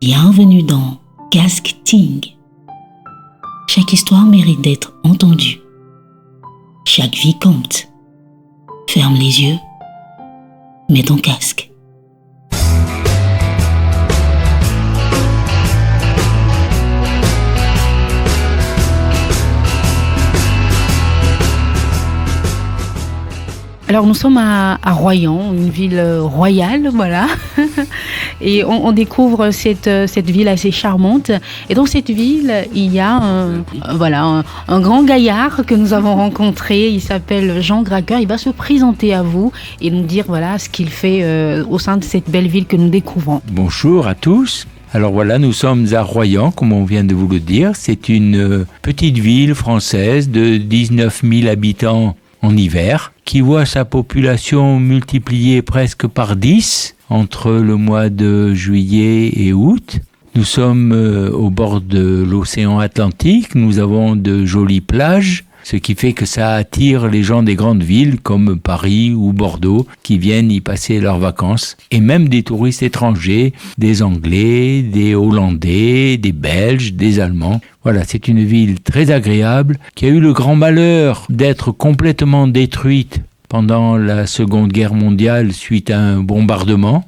Bienvenue dans Casque Ting. Chaque histoire mérite d'être entendue. Chaque vie compte. Ferme les yeux. Mets ton casque. Alors nous sommes à Royan, une ville royale, voilà. Et on découvre cette ville assez charmante. Et dans cette ville, il y a un grand gaillard que nous avons rencontré. Il s'appelle Jean Graqueur. Il va se présenter à vous et nous dire voilà ce qu'il fait au sein de cette belle ville que nous découvrons. Bonjour à tous. Alors voilà, nous sommes à Royan, comme on vient de vous le dire. C'est une petite ville française de 19 000 habitants en hiver, qui voit sa population multipliée presque par 10 entre le mois de juillet et août. Nous sommes au bord de l'océan Atlantique, nous avons de jolies plages, ce qui fait que ça attire les gens des grandes villes comme Paris ou Bordeaux qui viennent y passer leurs vacances, et même des touristes étrangers, des Anglais, des Hollandais, des Belges, des Allemands. Voilà, c'est une ville très agréable qui a eu le grand malheur d'être complètement détruite pendant la Seconde Guerre mondiale suite à un bombardement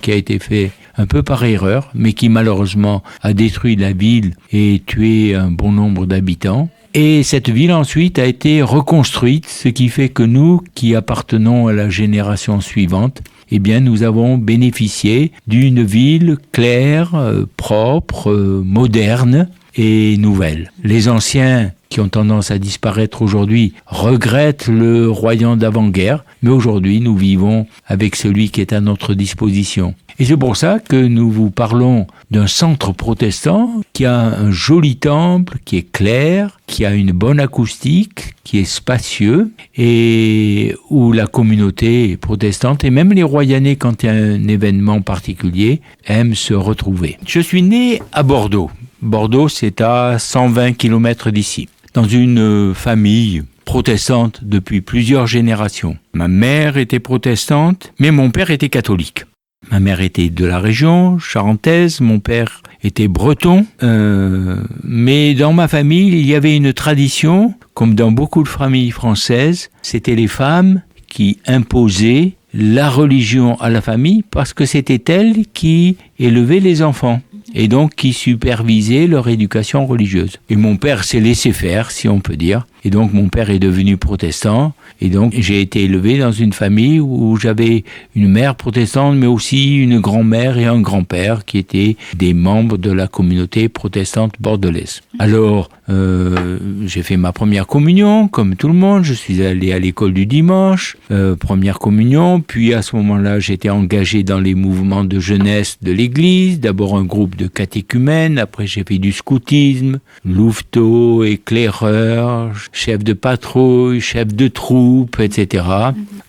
qui a été fait un peu par erreur, mais qui malheureusement a détruit la ville et tué un bon nombre d'habitants. Et cette ville ensuite a été reconstruite, ce qui fait que nous, qui appartenons à la génération suivante, eh bien nous avons bénéficié d'une ville claire, propre, moderne et nouvelle. Les anciens, qui ont tendance à disparaître aujourd'hui, regrettent le Royan d'avant-guerre, mais aujourd'hui nous vivons avec celui qui est à notre disposition. Et c'est pour ça que nous vous parlons d'un centre protestant qui a un joli temple, qui est clair, qui a une bonne acoustique, qui est spacieux, et où la communauté protestante, et même les Royanais, quand il y a un événement particulier, aiment se retrouver. Je suis né à Bordeaux. Bordeaux, c'est à 120 km d'ici, dans une famille protestante depuis plusieurs générations. Ma mère était protestante, mais mon père était catholique. Ma mère était de la région charentaise, mon père était breton, mais dans ma famille, il y avait une tradition, comme dans beaucoup de familles françaises, c'était les femmes qui imposaient la religion à la famille parce que c'était elles qui élevaient les enfants et donc qui supervisaient leur éducation religieuse. Et mon père s'est laissé faire, si on peut dire. Et donc mon père est devenu protestant. Et donc j'ai été élevé dans une famille où j'avais une mère protestante, mais aussi une grand-mère et un grand-père qui étaient des membres de la communauté protestante bordelaise. Alors j'ai fait ma première communion, comme tout le monde. Je suis allé à l'école du dimanche, première communion. Puis à ce moment-là, j'étais engagé dans les mouvements de jeunesse de l'église. D'abord un groupe de catéchumènes, après j'ai fait du scoutisme, louveteau, éclaireur, chef de patrouille, chef de troupe, etc.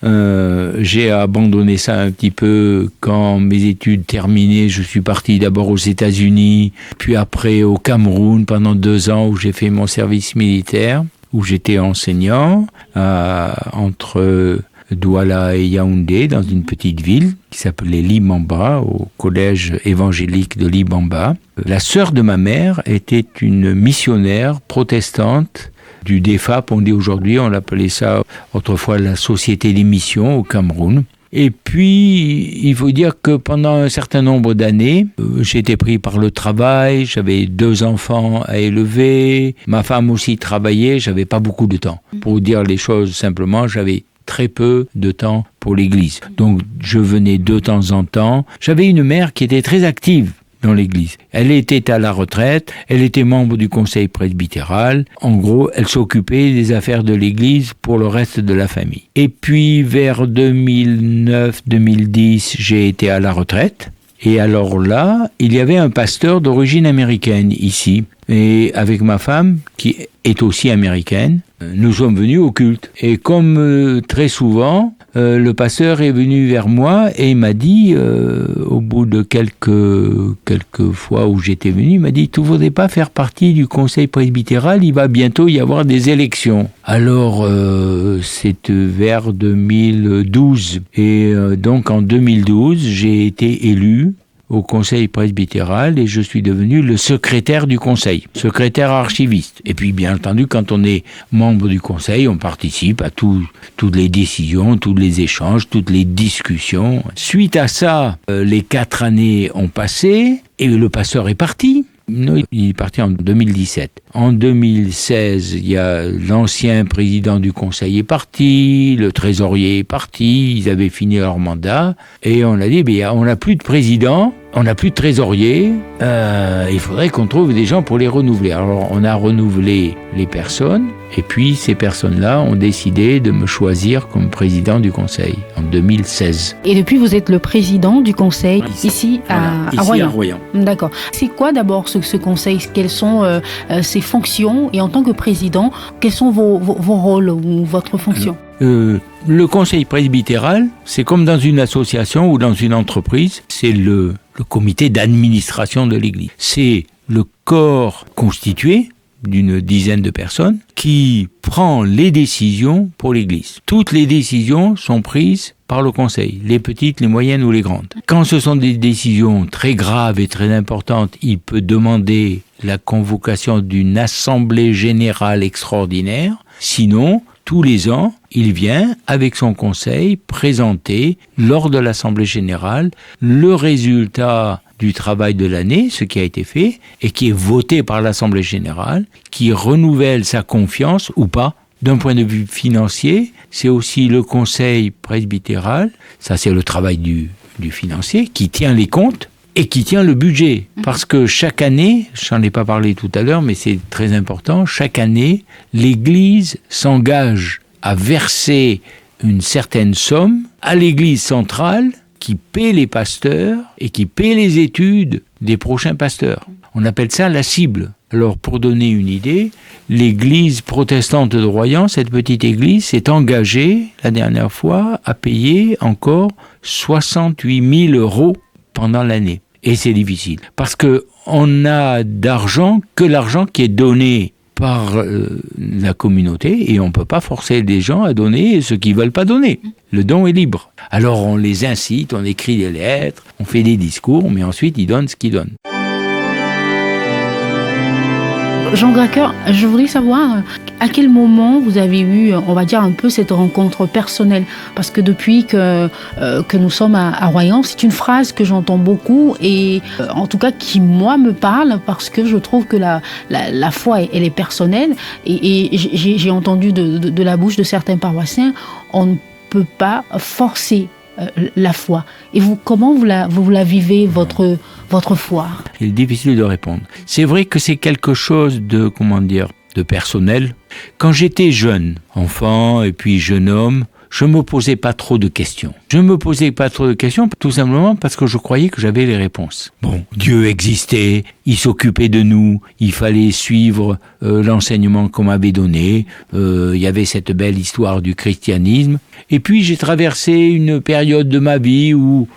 J'ai abandonné ça un petit peu quand mes études terminées. Je suis parti d'abord aux États-Unis, puis après au Cameroun pendant 2 ans où j'ai fait mon service militaire, où j'étais enseignant entre Douala et Yaoundé, dans une petite ville qui s'appelait Libamba, au collège évangélique de Libamba. La sœur de ma mère était une missionnaire protestante du DEFAP, on dit aujourd'hui, on l'appelait ça autrefois la Société des Missions au Cameroun. Et puis, il faut dire que pendant un certain nombre d'années, j'ai été pris par le travail, j'avais 2 enfants à élever, ma femme aussi travaillait, j'avais pas beaucoup de temps. Pour dire les choses simplement, j'avais très peu de temps pour l'église. Donc, je venais de temps en temps. J'avais une mère qui était très active dans l'église. Elle était à la retraite, elle était membre du conseil presbytéral. En gros, elle s'occupait des affaires de l'église pour le reste de la famille. Et puis, vers 2009-2010, j'ai été à la retraite. Et alors là, il y avait un pasteur d'origine américaine ici. Et avec ma femme, qui est aussi américaine, nous sommes venus au culte. Et comme très souvent, le pasteur est venu vers moi et il m'a dit, au bout de quelques fois où j'étais venu, il m'a dit « Tu ne voudrais pas faire partie du conseil presbytéral, il va bientôt y avoir des élections. » Alors, c'est vers 2012. Et donc en 2012, j'ai été élu au conseil presbytéral et je suis devenu le secrétaire du conseil, secrétaire archiviste. Et puis bien entendu, quand on est membre du conseil, on participe à toutes les décisions, tous les échanges, toutes les discussions. Suite à ça, les 4 années ont passé et le pasteur est parti. Non, il est parti en 2017. En 2016, il y a l'ancien président du conseil est parti, le trésorier est parti, ils avaient fini leur mandat, et on a dit, on n'a plus de président, on n'a plus de trésorier, il faudrait qu'on trouve des gens pour les renouveler. Alors on a renouvelé les personnes, et puis ces personnes-là ont décidé de me choisir comme président du conseil en 2016. Et depuis, vous êtes le président du conseil ici à Royan. D'accord. C'est quoi d'abord ce conseil? Quelles sont ses fonctions? Et en tant que président, quels sont vos rôles ou votre fonction? Le conseil presbytéral, c'est comme dans une association ou dans une entreprise, c'est le comité d'administration de l'Église. C'est le corps constitué d'une dizaine de personnes qui prend les décisions pour l'Église. Toutes les décisions sont prises par le conseil, les petites, les moyennes ou les grandes. Quand ce sont des décisions très graves et très importantes, il peut demander la convocation d'une assemblée générale extraordinaire. Sinon, tous les ans, il vient avec son conseil présenter lors de l'assemblée générale le résultat du travail de l'année, ce qui a été fait, et qui est voté par l'assemblée générale, qui renouvelle sa confiance ou pas. D'un point de vue financier, c'est aussi le conseil presbytéral, ça c'est le travail du financier, qui tient les comptes et qui tient le budget. Parce que chaque année, j'en ai pas parlé tout à l'heure, mais c'est très important, chaque année, l'Église s'engage à verser une certaine somme à l'Église centrale qui paie les pasteurs et qui paie les études des prochains pasteurs. On appelle ça la cible. Alors, pour donner une idée, l'église protestante de Royan, cette petite église, s'est engagée, la dernière fois, à payer encore 68 000 € pendant l'année. Et c'est difficile. Parce qu'on n'a d'argent que l'argent qui est donné par la communauté et on ne peut pas forcer les gens à donner ce qu'ils ne veulent pas donner. Le don est libre. Alors on les incite, on écrit des lettres, on fait des discours, mais ensuite ils donnent ce qu'ils donnent. Jean Gracker, je voudrais savoir à quel moment vous avez eu, on va dire, un peu cette rencontre personnelle. Parce que depuis que nous sommes à Royan, c'est une phrase que j'entends beaucoup et en tout cas qui, moi, me parle parce que je trouve que la foi, elle est personnelle. Et j'ai entendu de la bouche de certains paroissiens, on ne peut pas forcer la foi. Et vous, comment vous la vivez, votre foi? C'est difficile de répondre. C'est vrai que c'est quelque chose de personnel. Quand j'étais jeune, enfant et puis jeune homme, je me posais pas trop de questions. Je me posais pas trop de questions tout simplement parce que je croyais que j'avais les réponses. Bon, Dieu existait, il s'occupait de nous, il fallait suivre l'enseignement qu'on m'avait donné, il y avait cette belle histoire du christianisme. Et puis j'ai traversé une période de ma vie où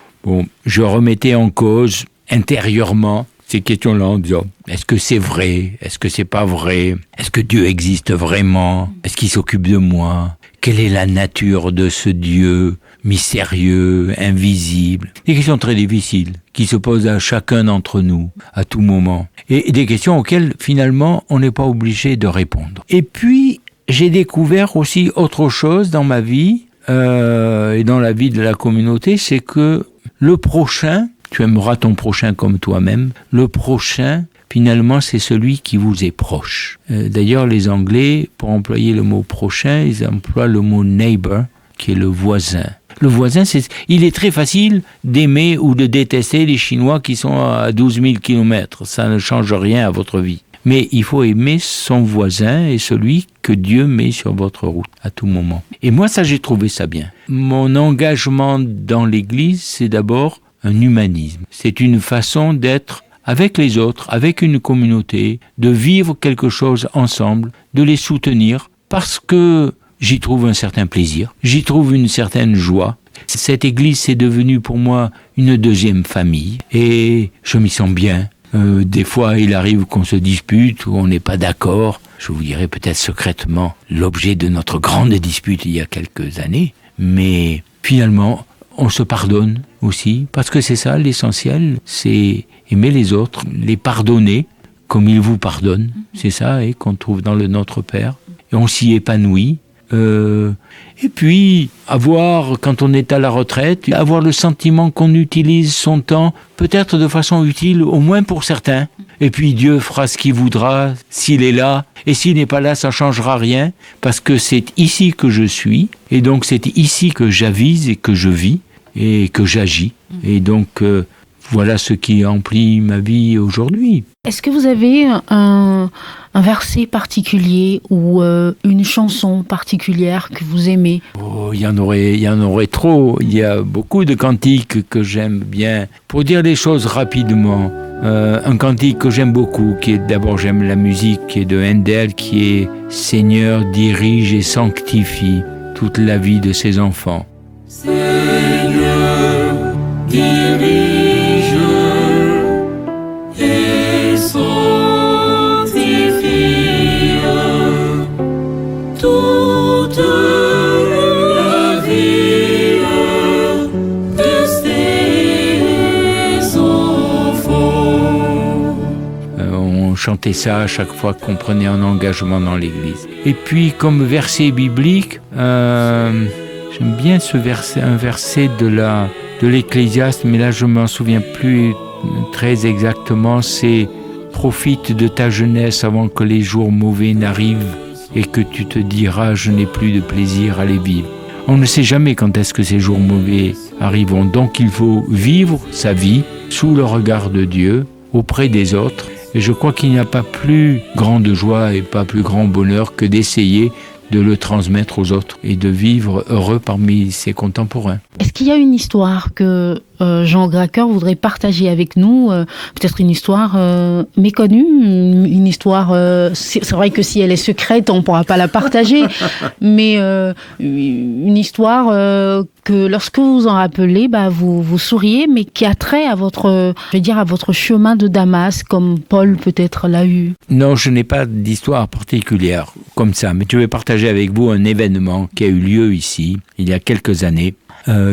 je remettais en cause intérieurement ces questions-là en disant, est-ce que c'est vrai? Est-ce que c'est pas vrai? Est-ce que Dieu existe vraiment? Est-ce qu'il s'occupe de moi? Quelle est la nature de ce Dieu mystérieux, invisible? Des questions très difficiles qui se posent à chacun d'entre nous, à tout moment. Et des questions auxquelles, finalement, on n'est pas obligé de répondre. Et puis, j'ai découvert aussi autre chose dans ma vie, et dans la vie de la communauté, c'est que le prochain, tu aimeras ton prochain comme toi-même. Le prochain, finalement, c'est celui qui vous est proche. D'ailleurs, les Anglais, pour employer le mot prochain, ils emploient le mot neighbor, qui est le voisin. Le voisin, il est très facile d'aimer ou de détester les Chinois qui sont à 12 000 kilomètres. Ça ne change rien à votre vie. Mais il faut aimer son voisin et celui que Dieu met sur votre route à tout moment. Et moi, ça, j'ai trouvé ça bien. Mon engagement dans l'Église, c'est d'abord un humanisme. C'est une façon d'être avec les autres, avec une communauté, de vivre quelque chose ensemble, de les soutenir, parce que j'y trouve un certain plaisir, j'y trouve une certaine joie. Cette église, c'est devenu pour moi une deuxième famille, et je m'y sens bien. Des fois, il arrive qu'on se dispute, ou on n'est pas d'accord. Je vous dirai peut-être secrètement l'objet de notre grande dispute il y a quelques années, mais finalement, on se pardonne aussi, parce que c'est ça l'essentiel, c'est aimer les autres, les pardonner comme ils vous pardonnent, c'est ça, et qu'on trouve dans le Notre Père, et on s'y épanouit. Et puis, avoir, quand on est à la retraite, avoir le sentiment qu'on utilise son temps, peut-être de façon utile, au moins pour certains. Et puis Dieu fera ce qu'il voudra, s'il est là. Et s'il n'est pas là, ça ne changera rien, parce que c'est ici que je suis, et donc c'est ici que j'avise et que je vis, et que j'agis. Et donc, voilà ce qui emplit ma vie aujourd'hui. Est-ce que vous avez un verset particulier ou une chanson particulière que vous aimez? Oh, il y en aurait trop. Il y a beaucoup de cantiques que j'aime bien. Pour dire les choses rapidement, un cantique que j'aime beaucoup, qui est d'abord j'aime la musique, qui est de Handel, qui est « Seigneur, dirige et sanctifie toute la vie de ses enfants ». Seigneur, dirige et sanctifie toute la vie de ses enfants. On chantait ça à chaque fois qu'on prenait un engagement dans l'église. Et puis, comme verset biblique, j'aime bien ce verset, un verset de l'Ecclésiaste, mais là je m'en souviens plus très exactement. C'est « Profite de ta jeunesse avant que les jours mauvais n'arrivent et que tu te diras « Je n'ai plus de plaisir à les vivre ». On ne sait jamais quand est-ce que ces jours mauvais arriveront, donc il faut vivre sa vie sous le regard de Dieu, auprès des autres. Et je crois qu'il n'y a pas plus grande joie et pas plus grand bonheur que d'essayer de le transmettre aux autres et de vivre heureux parmi ses contemporains. Est-ce qu'il y a une histoire que Jean Gracker voudrait partager avec nous, peut-être une histoire méconnue, une histoire, c'est vrai que si elle est secrète, on ne pourra pas la partager, mais une histoire que lorsque vous en rappelez, vous souriez, mais qui a trait à votre chemin de Damas, comme Paul peut-être l'a eu. Non, je n'ai pas d'histoire particulière comme ça, mais je vais partager avec vous un événement qui a eu lieu ici, il y a quelques années,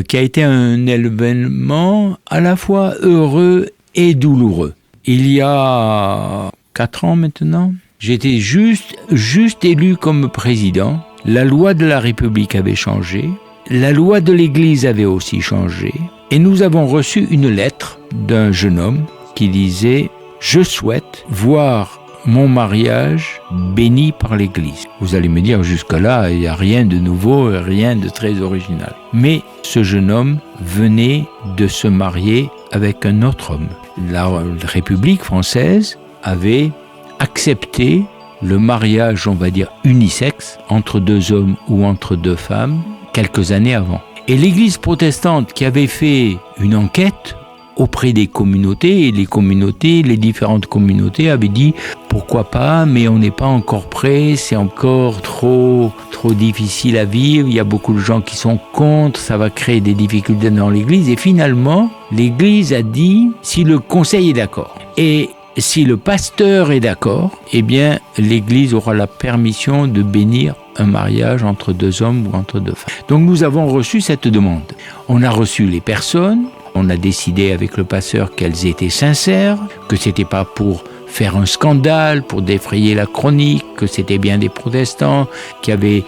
qui a été un événement à la fois heureux et douloureux. Il y a 4 ans maintenant, j'étais juste élu comme président. La loi de la République avait changé, la loi de l'Église avait aussi changé, et nous avons reçu une lettre d'un jeune homme qui disait « Je souhaite voir mon mariage béni par l'Église ». Vous allez me dire, jusque-là, il n'y a rien de nouveau, rien de très original. Mais ce jeune homme venait de se marier avec un autre homme. La République française avait accepté le mariage, on va dire, unisexe, entre 2 hommes ou entre 2 femmes, quelques années avant. Et l'Église protestante qui avait fait une enquête auprès des communautés, et les différentes communautés avaient dit pourquoi pas, mais on n'est pas encore prêt, c'est encore trop difficile à vivre, il y a beaucoup de gens qui sont contre, ça va créer des difficultés dans l'Église. Et finalement, l'Église a dit si le conseil est d'accord et si le pasteur est d'accord, eh bien l'Église aura la permission de bénir un mariage entre 2 hommes ou entre 2 femmes. Donc nous avons reçu cette demande. On a reçu les personnes. On a décidé avec le pasteur qu'elles étaient sincères, que c'était pas pour faire un scandale, pour défrayer la chronique, que c'était bien des protestants qui avaient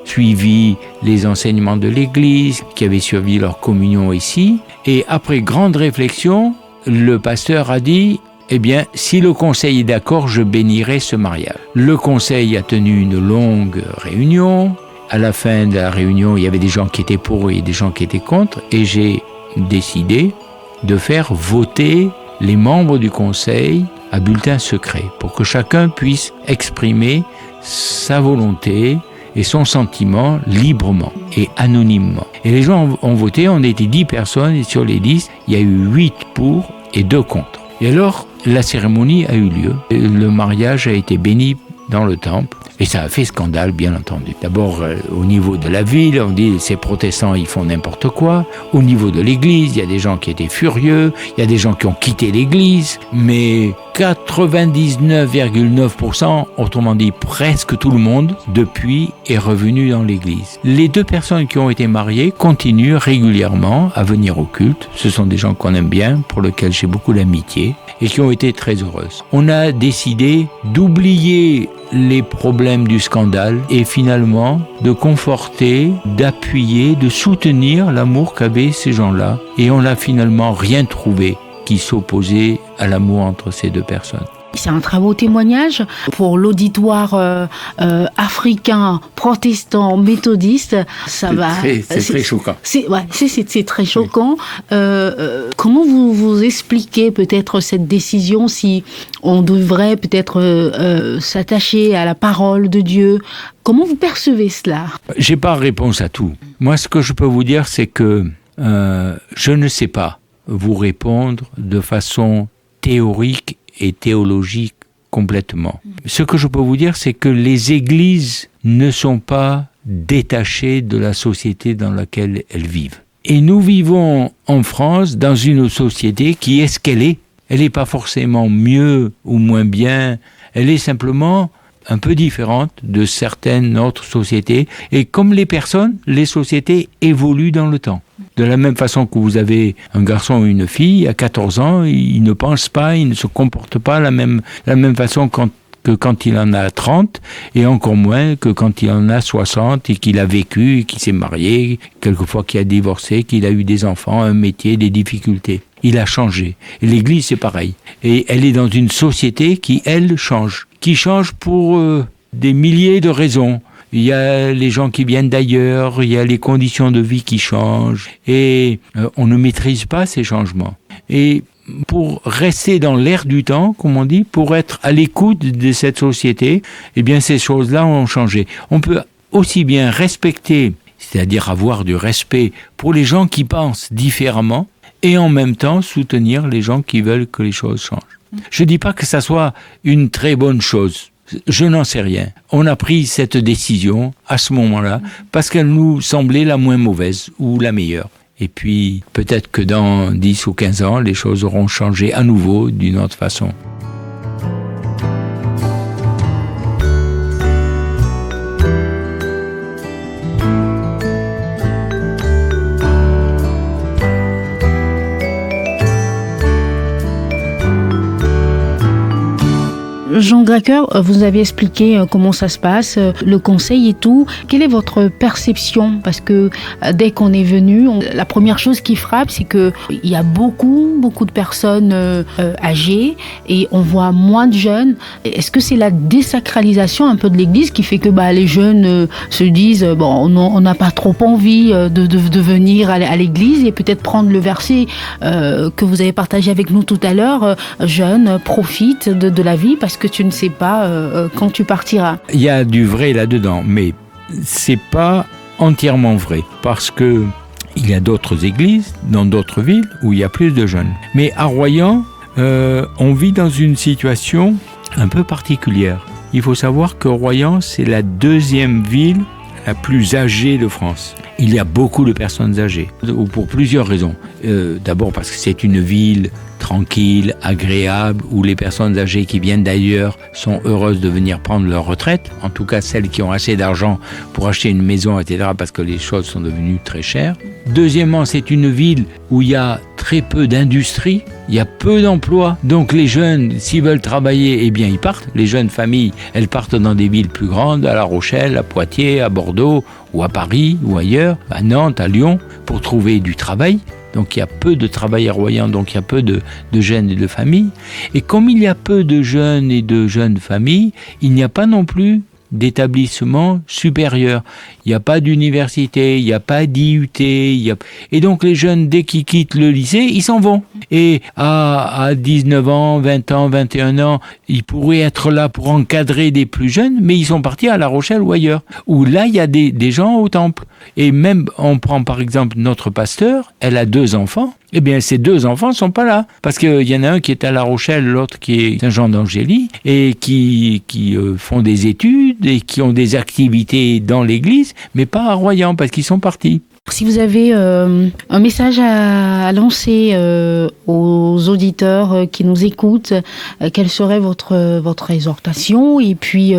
suivi les enseignements de l'Église, qui avaient suivi leur communion ici. Et après grande réflexion, le pasteur a dit « Eh bien, si le conseil est d'accord, je bénirai ce mariage ». Le conseil a tenu une longue réunion. À la fin de la réunion, il y avait des gens qui étaient pour et des gens qui étaient contre, et j'ai décidé de faire voter les membres du conseil à bulletin secret pour que chacun puisse exprimer sa volonté et son sentiment librement et anonymement. Et les gens ont voté, on était 10 personnes et sur les 10, il y a eu 8 pour et 2 contre. Et alors, la cérémonie a eu lieu. Le mariage a été béni dans le temple. Et ça a fait scandale, bien entendu. D'abord, au niveau de la ville, on dit ces protestants, ils font n'importe quoi. Au niveau de l'église, il y a des gens qui étaient furieux, il y a des gens qui ont quitté l'église. Mais 99,9%, autrement dit presque tout le monde, depuis est revenu dans l'église. Les 2 personnes qui ont été mariées continuent régulièrement à venir au culte. Ce sont des gens qu'on aime bien, pour lesquels j'ai beaucoup d'amitié et qui ont été très heureuses. On a décidé d'oublier les problèmes du scandale et finalement de conforter, d'appuyer, de soutenir l'amour qu'avaient ces gens-là. Et on n'a finalement rien trouvé qui s'opposait à l'amour entre ces 2 personnes. C'est un très beau témoignage pour l'auditoire africain, protestant, méthodiste. C'est très choquant. C'est très choquant. Comment vous expliquez peut-être cette décision, si on devrait peut-être s'attacher à la parole de Dieu? Comment vous percevez cela? J'ai pas réponse à tout. Moi, ce que je peux vous dire, c'est que je ne sais pas vous répondre de façon théorique et théologique complètement. Ce que je peux vous dire, c'est que les églises ne sont pas détachées de la société dans laquelle elles vivent. Et nous vivons en France dans une société qui est ce qu'elle est. Elle n'est pas forcément mieux ou moins bien, elle est simplement un peu différente de certaines autres sociétés. Et comme les personnes, les sociétés évoluent dans le temps. De la même façon que vous avez un garçon ou une fille, à 14 ans, il ne pense pas, il ne se comporte pas la même façon que quand il en a 30, et encore moins que quand il en a 60, et qu'il a vécu, qu'il s'est marié, quelquefois qu'il a divorcé, qu'il a eu des enfants, un métier, des difficultés. Il a changé. Et l'Église, c'est pareil. Et elle est dans une société qui, elle, change. Qui change pour des milliers de raisons. Il y a les gens qui viennent d'ailleurs, il y a les conditions de vie qui changent. Et on ne maîtrise pas ces changements. Et pour rester dans l'air du temps, comme on dit, pour être à l'écoute de cette société, eh bien ces choses-là ont changé. On peut aussi bien respecter, c'est-à-dire avoir du respect pour les gens qui pensent différemment, et en même temps soutenir les gens qui veulent que les choses changent. Je ne dis pas que ça soit une très bonne chose. Je n'en sais rien. On a pris cette décision à ce moment-là parce qu'elle nous semblait la moins mauvaise ou la meilleure. Et puis, peut-être que dans 10 ou 15 ans, les choses auront changé à nouveau d'une autre façon. Jean Gracker, vous avez expliqué comment ça se passe, le conseil et tout. Quelle est votre perception? Parce que dès qu'on est venu, la première chose qui frappe, c'est qu'il y a beaucoup de personnes âgées et on voit moins de jeunes. Est-ce que c'est la désacralisation un peu de l'Église qui fait que les jeunes se disent bon, on n'a pas trop envie de venir à l'Église et peut-être prendre le verset que vous avez partagé avec nous tout à l'heure, jeune, profite de la vie parce que tu ne sais pas quand tu partiras. Il y a du vrai là-dedans, mais c'est pas entièrement vrai, parce que il y a d'autres églises dans d'autres villes où il y a plus de jeunes. Mais à Royan, on vit dans une situation un peu particulière. Il faut savoir que Royan, c'est la 2e ville la plus âgée de France. Il y a beaucoup de personnes âgées, pour plusieurs raisons. D'abord parce que c'est une ville tranquille, agréable, où les personnes âgées qui viennent d'ailleurs sont heureuses de venir prendre leur retraite, en tout cas celles qui ont assez d'argent pour acheter une maison, etc., parce que les choses sont devenues très chères. Deuxièmement, c'est une ville où il y a très peu d'industrie, il y a peu d'emplois, donc les jeunes, s'ils veulent travailler, eh bien ils partent. Les jeunes familles, elles partent dans des villes plus grandes, à La Rochelle, à Poitiers, à Bordeaux, ou à Paris, ou ailleurs, à Nantes, à Lyon, pour trouver du travail. Donc il y a peu de travail à Royan, donc il y a peu de jeunes et de familles. Et comme il y a peu de jeunes et de jeunes familles, il n'y a pas non plus d'établissement supérieur. Il n'y a pas d'université, il n'y a pas d'IUT. Et donc les jeunes, dès qu'ils quittent le lycée, ils s'en vont. Et à 19 ans, 20 ans, 21 ans, ils pourraient être là pour encadrer des plus jeunes, mais ils sont partis à La Rochelle ou ailleurs. Où là, il y a des gens au temple. Et même, on prend par exemple notre pasteur, elle a 2 enfants. Eh bien, ces 2 enfants ne sont pas là. Parce qu'il y en a un qui est à La Rochelle, l'autre qui est Saint-Jean d'Angély, et qui font des études et qui ont des activités dans l'église, mais pas à Royan, parce qu'ils sont partis. Si vous avez un message à lancer aux auditeurs qui nous écoutent, quelle serait votre exhortation et puis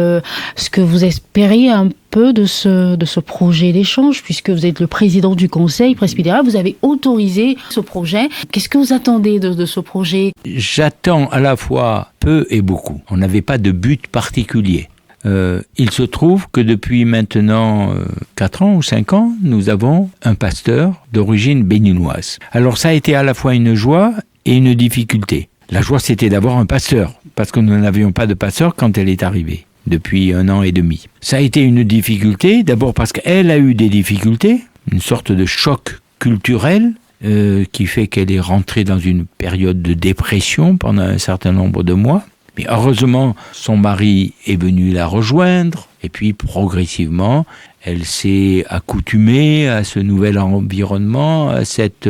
ce que vous espérez un peu de ce projet d'échange, puisque vous êtes le président du conseil presbytéral, vous avez autorisé ce projet. Qu'est-ce que vous attendez de ce projet ? J'attends à la fois peu et beaucoup. On n'avait pas de but particulier. Il se trouve que depuis maintenant 4 ans ou 5 ans, nous avons un pasteur d'origine béninoise. Alors ça a été à la fois une joie et une difficulté. La joie, c'était d'avoir un pasteur, parce que nous n'avions pas de pasteur quand elle est arrivée, depuis 1 an et demi. Ça a été une difficulté, d'abord parce qu'elle a eu des difficultés, une sorte de choc culturel, qui fait qu'elle est rentrée dans une période de dépression pendant un certain nombre de mois. Mais heureusement, son mari est venu la rejoindre, et puis progressivement, elle s'est accoutumée à ce nouvel environnement, à cette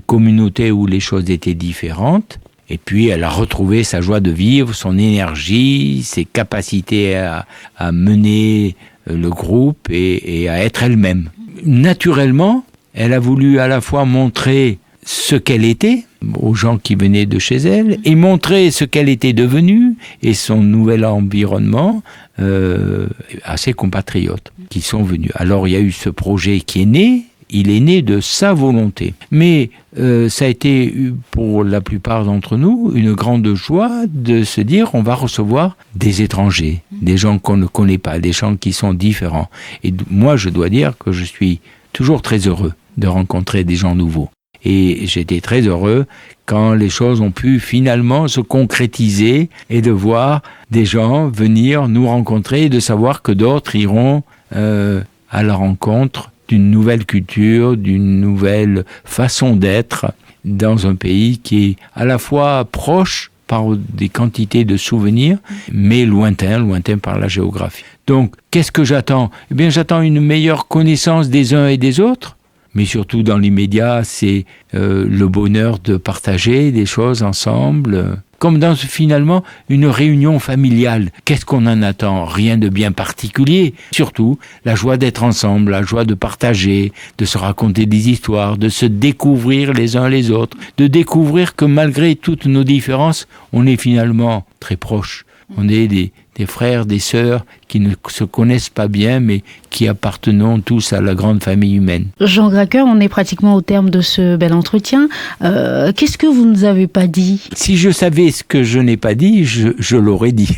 communauté où les choses étaient différentes. Et puis, elle a retrouvé sa joie de vivre, son énergie, ses capacités à mener le groupe et à être elle-même. Naturellement, elle a voulu à la fois montrer ce qu'elle était aux gens qui venaient de chez elle et montrer ce qu'elle était devenue et son nouvel environnement à ses compatriotes qui sont venus. Alors il y a eu ce projet qui est né, il est né de sa volonté. Mais ça a été pour la plupart d'entre nous une grande joie de se dire on va recevoir des étrangers, des gens qu'on ne connaît pas, des gens qui sont différents. Et moi je dois dire que je suis toujours très heureux de rencontrer des gens nouveaux. Et j'étais très heureux quand les choses ont pu finalement se concrétiser et de voir des gens venir nous rencontrer et de savoir que d'autres iront à la rencontre d'une nouvelle culture, d'une nouvelle façon d'être dans un pays qui est à la fois proche par des quantités de souvenirs, mais lointain par la géographie. Donc, qu'est-ce que j'attends ? Eh bien, j'attends une meilleure connaissance des uns et des autres, mais surtout dans l'immédiat, c'est le bonheur de partager des choses ensemble, comme dans finalement une réunion familiale. Qu'est-ce qu'on en attend ? Rien de bien particulier. Surtout, la joie d'être ensemble, la joie de partager, de se raconter des histoires, de se découvrir les uns les autres, de découvrir que malgré toutes nos différences, on est finalement très proches. On est des frères, des sœurs qui ne se connaissent pas bien, mais qui appartenons tous à la grande famille humaine. Jean Gracker, on est pratiquement au terme de ce bel entretien. Qu'est-ce que vous ne nous avez pas dit ? Si je savais ce que je n'ai pas dit, je l'aurais dit.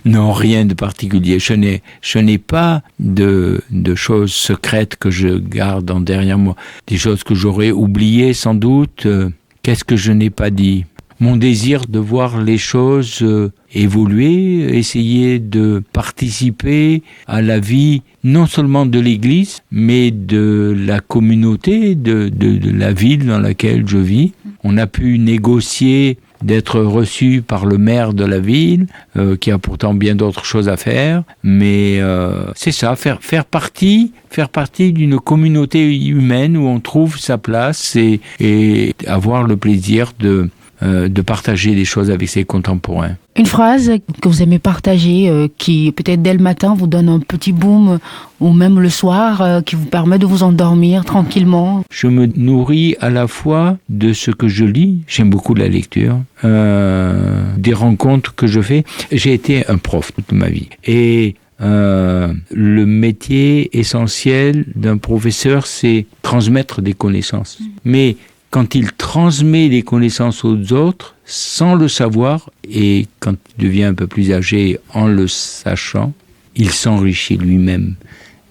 Non, rien de particulier. Je n'ai pas de choses secrètes que je garde en derrière moi. Des choses que j'aurais oubliées sans doute. Qu'est-ce que je n'ai pas dit ? Mon désir de voir les choses évoluer, essayer de participer à la vie non seulement de l'Église, mais de la communauté, de la ville dans laquelle je vis. On a pu négocier d'être reçu par le maire de la ville, qui a pourtant bien d'autres choses à faire, mais c'est ça, faire partie d'une communauté humaine où on trouve sa place et avoir le plaisir de partager des choses avec ses contemporains. Une phrase que vous aimez partager, qui peut-être dès le matin vous donne un petit boom, ou même le soir, qui vous permet de vous endormir tranquillement. Je me nourris à la fois de ce que je lis, j'aime beaucoup la lecture, des rencontres que je fais. J'ai été un prof toute ma vie. Et le métier essentiel d'un professeur, c'est transmettre des connaissances. Mais quand il transmet des connaissances aux autres, sans le savoir, et quand il devient un peu plus âgé, en le sachant, il s'enrichit lui-même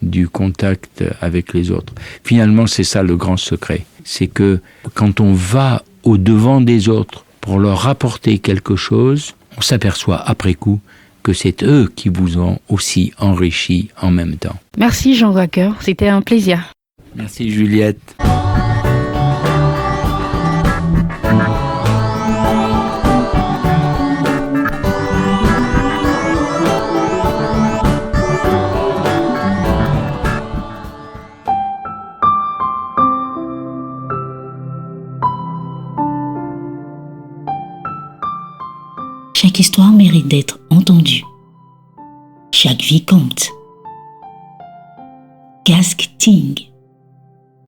du contact avec les autres. Finalement, c'est ça le grand secret. C'est que quand on va au-devant des autres pour leur apporter quelque chose, on s'aperçoit après coup que c'est eux qui vous ont aussi enrichi en même temps. Merci Jean Gracker, c'était un plaisir. Merci Juliette. Chaque histoire mérite d'être entendue. Chaque vie compte. Casque Ting.